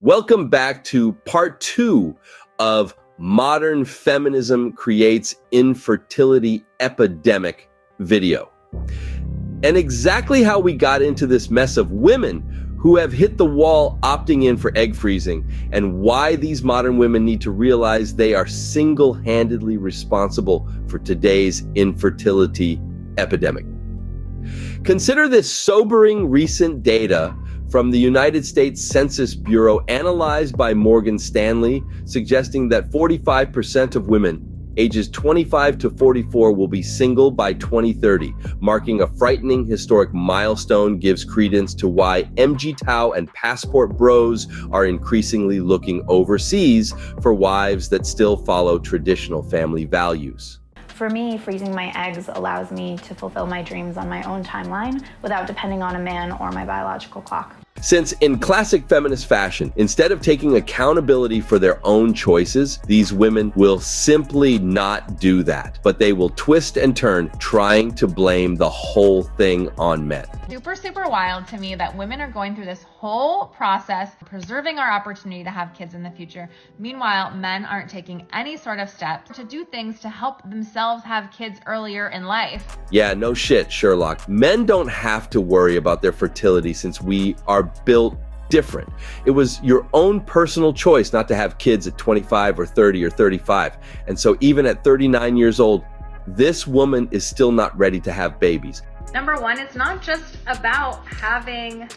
Welcome back to part 2 of Modern Feminism Creates Infertility Epidemic video. And exactly how we got into this mess of women who have hit the wall opting in for egg freezing, and why these modern women need to realize they are single-handedly responsible for today's infertility epidemic. Consider this sobering recent data from the United States Census Bureau analyzed by Morgan Stanley, suggesting that 45% of women ages 25 to 44 will be single by 2030, marking a frightening historic milestone. Gives credence to why MGTOW and passport bros are increasingly looking overseas for wives that still follow traditional family values. For me, freezing my eggs allows me to fulfill my dreams on my own timeline without depending on a man or my biological clock. Since in classic feminist fashion, instead of taking accountability for their own choices, these women will simply not do that, but they will twist and turn, trying to blame the whole thing on men. Super wild to me that women are going through this whole process, preserving our opportunity to have kids in the future. Meanwhile, men aren't taking any sort of steps to do things to help themselves have kids earlier in life. Yeah, no shit, Sherlock. Men don't have to worry about their fertility since we are built different. It was your own personal choice not to have kids at 25 or 30 or 35. And so even at 39 years old, this woman is still not ready to have babies. Number one, it's not just about having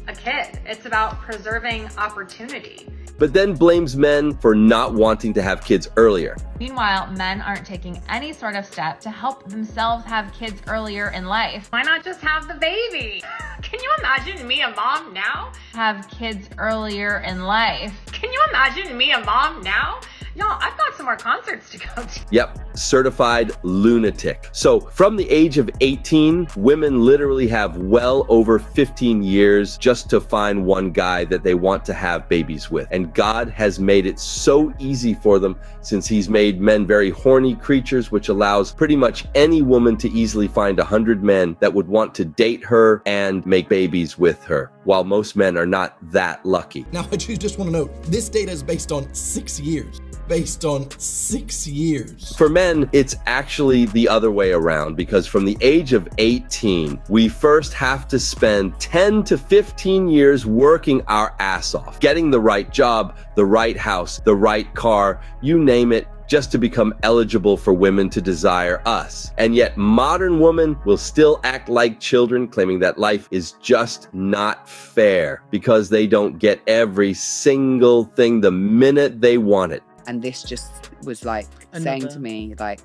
a kid. It's about preserving opportunity. But then blames men for not wanting to have kids earlier. Meanwhile, men aren't taking any sort of step to help themselves have kids earlier in life. Why not just have the baby? Can you imagine me a mom now? Have kids earlier in life. Can you imagine me a mom now? Y'all, I've got some more concerts to go to. Yep, certified lunatic. So from the age of 18, women literally have well over 15 years just to find one guy that they want to have babies with. And God has made it so easy for them, since he's made men very horny creatures, which allows pretty much any woman to easily find 100 men that would want to date her and make babies with her, while most men are not that lucky. Now, I just want to note, this data is based on 6 years. Based on 6 years. For men, it's actually the other way around, because from the age of 18, we first have to spend 10 to 15 years working our ass off, getting the right job, the right house, the right car, you name it, just to become eligible for women to desire us. And yet modern women will still act like children, claiming that life is just not fair because they don't get every single thing the minute they want it. And this just was like saying to me, like,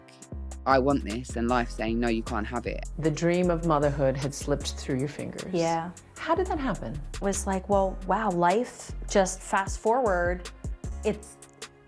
I want this, and life saying, no, you can't have it. The dream of motherhood had slipped through your fingers. Yeah. How did that happen? It was like, well, wow, life just fast forward.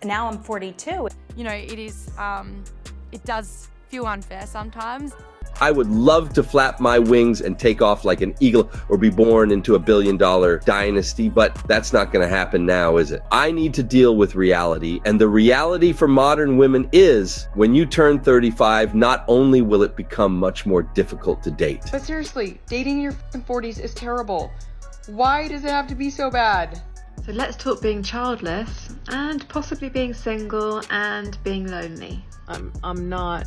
Now I'm 42. You know, it does feel unfair sometimes. I would love to flap my wings and take off like an eagle or be born into $1 billion dynasty, but that's not going to happen now, is it? I need to deal with reality, and the reality for modern women is when you turn 35, not only will it become much more difficult to date. But seriously, dating in your 40s is terrible. Why does it have to be so bad? So let's talk being childless and possibly being single and being lonely. I'm not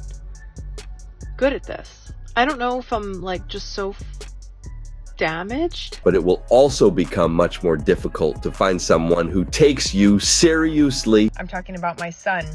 good at this. I don't know if I'm like just so damaged. But it will also become much more difficult to find someone who takes you seriously. I'm talking about my son.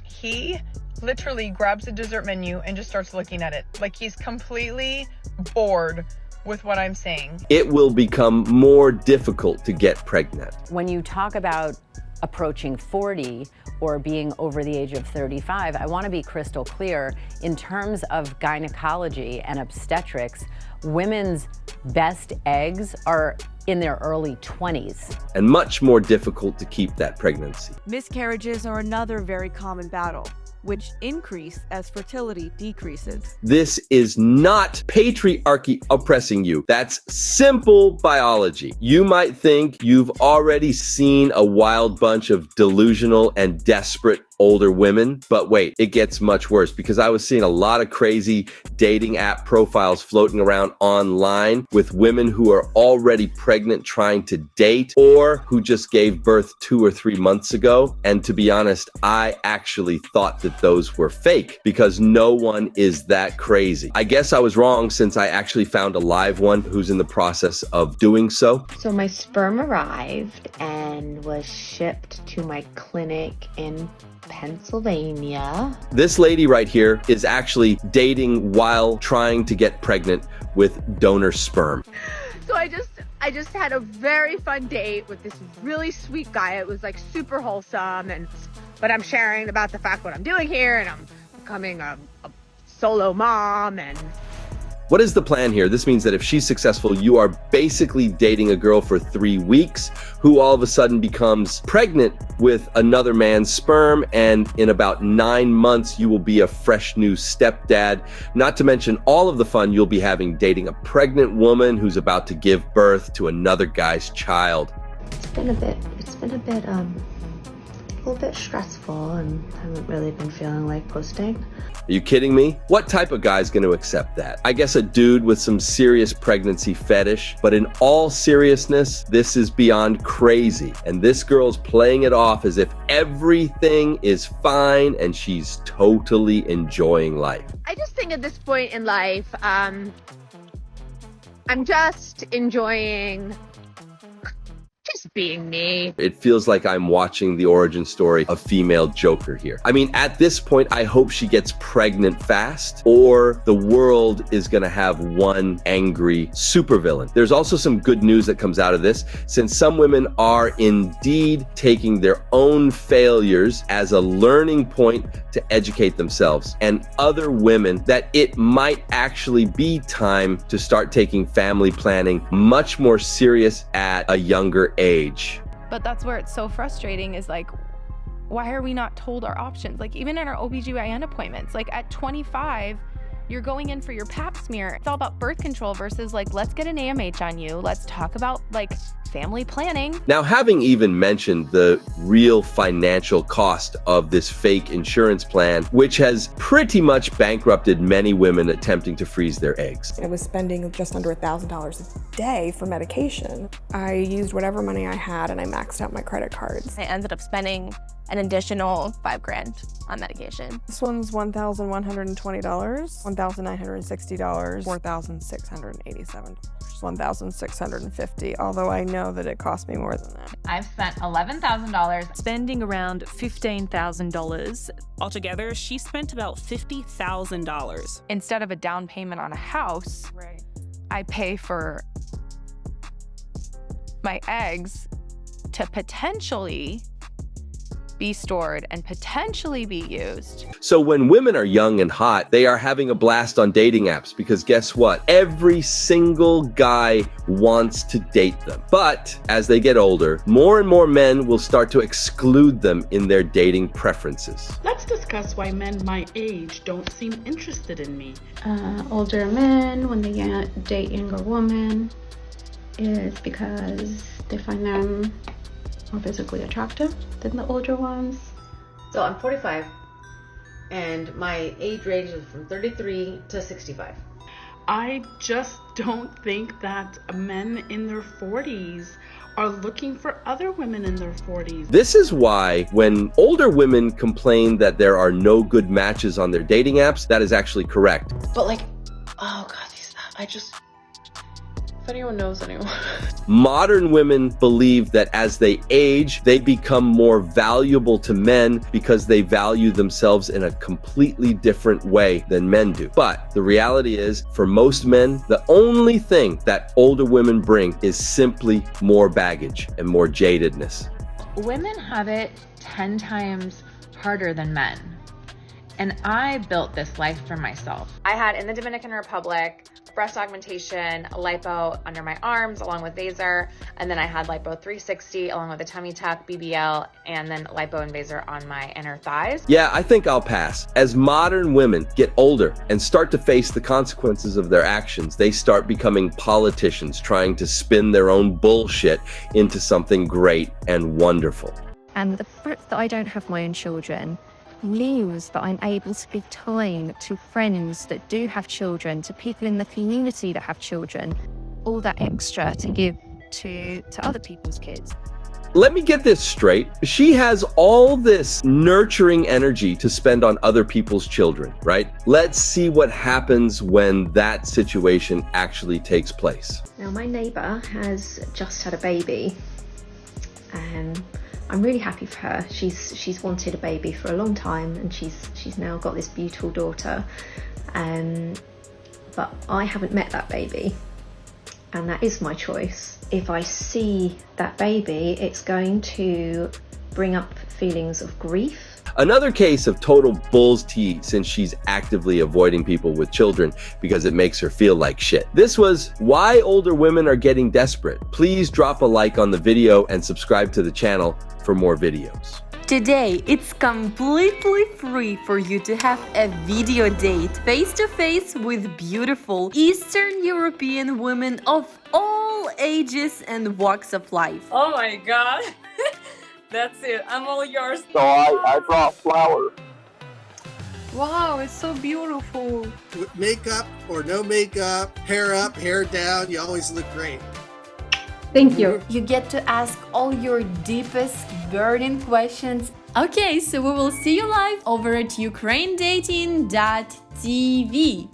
He literally grabs a dessert menu and just starts looking at it. Like he's completely bored with what I'm saying. It will become more difficult to get pregnant. When you talk about approaching 40 or being over the age of 35, I want to be crystal clear. In terms of gynecology and obstetrics, women's best eggs are in their early 20s. And much more difficult to keep that pregnancy. Miscarriages are another very common battle, which increase as fertility decreases. This is not patriarchy oppressing you. That's simple biology. You might think you've already seen a wild bunch of delusional and desperate older women. But wait, it gets much worse, because I was seeing a lot of crazy dating app profiles floating around online with women who are already pregnant trying to date, or who just gave birth 2 or 3 months ago. And to be honest, I actually thought that those were fake, because no one is that crazy. I guess I was wrong, since I actually found a live one who's in the process of doing so. So my sperm arrived and was shipped to my clinic in Pennsylvania. This lady right here is actually dating while trying to get pregnant with donor sperm. So I just had a very fun date with this really sweet guy. It was like super wholesome, but I'm sharing about the fact what I'm doing here, and I'm becoming a solo mom. And what is the plan here? This means that if she's successful, you are basically dating a girl for 3 weeks who all of a sudden becomes pregnant with another man's sperm, and in about 9 months, you will be a fresh new stepdad. Not to mention all of the fun you'll be having dating a pregnant woman who's about to give birth to another guy's child. It's been a little bit stressful, and haven't really been feeling like posting. Are you kidding me? What type of guy's going to accept that? I guess a dude with some serious pregnancy fetish. But in all seriousness, this is beyond crazy. And this girl's playing it off as if everything is fine and she's totally enjoying life. I just think at this point in life, I'm just enjoying just being me. It feels like I'm watching the origin story of female Joker here. I mean, at this point, I hope she gets pregnant fast, or the world is gonna have one angry supervillain. There's also some good news that comes out of this, since some women are indeed taking their own failures as a learning point to educate themselves, and other women that it might actually be time to start taking family planning much more serious at a younger age. But that's where it's so frustrating, is like, why are we not told our options? Like, even in our OBGYN appointments, like at 25, you're going in for your pap smear. It's all about birth control versus like, let's get an AMH on you. Let's talk about like family planning. Now, having even mentioned the real financial cost of this fake insurance plan, which has pretty much bankrupted many women attempting to freeze their eggs. I was spending just under $1,000 a day for medication. I used whatever money I had and I maxed out my credit cards. I ended up spending an additional $5,000 on medication. This one's $1,120, $1,960, $4,687, $1,650, although I know that it cost me more than that. I've spent $11,000. Spending around $15,000. Altogether, she spent about $50,000. Instead of a down payment on a house, I pay for my eggs to potentially be stored and potentially be used. So when women are young and hot, they are having a blast on dating apps, because guess what? Every single guy wants to date them. But as they get older, more and more men will start to exclude them in their dating preferences. Let's discuss why men my age don't seem interested in me. Older men, when they date younger women, is because they find them more physically attractive than the older ones. So I'm 45, and my age range is from 33 to 65. I just don't think that men in their 40s are looking for other women in their 40s. This is why when older women complain that there are no good matches on their dating apps, that is actually correct. But like, oh God, if anyone knows anyone. Modern women believe that as they age, they become more valuable to men because they value themselves in a completely different way than men do. But the reality is, for most men, the only thing that older women bring is simply more baggage and more jadedness. Women have it 10 times harder than men. And I built this life for myself. I had, in the Dominican Republic, breast augmentation, lipo under my arms along with Vaser, and then I had lipo 360 along with a tummy tuck, BBL, and then lipo and Vaser on my inner thighs. Yeah, I think I'll pass. As modern women get older and start to face the consequences of their actions, they start becoming politicians trying to spin their own bullshit into something great and wonderful. And the fact that I don't have my own children means that I'm able to give time to friends that do have children, to people in the community that have children, all that extra to give to other people's kids. Let me get this straight. She has all this nurturing energy to spend on other people's children, right? Let's see what happens when that situation actually takes place. Now, my neighbour has just had a baby, and I'm really happy for her. She's wanted a baby for a long time, and she's now got this beautiful daughter. But I haven't met that baby, and that is my choice. If I see that baby, it's going to bring up feelings of grief. Another case of total bull's tea, since she's actively avoiding people with children because it makes her feel like shit. This was why older women are getting desperate. Please drop a like on the video and subscribe to the channel for more videos. Today, it's completely free for you to have a video date face-to-face with beautiful Eastern European women of all ages and walks of life. Oh my god. That's it. I'm all yours. So I brought flowers. Wow, it's so beautiful. With makeup or no makeup, hair up, hair down, you always look great. Thank you. You get to ask all your deepest burning questions. Okay, so we will see you live over at ukrainedating.tv.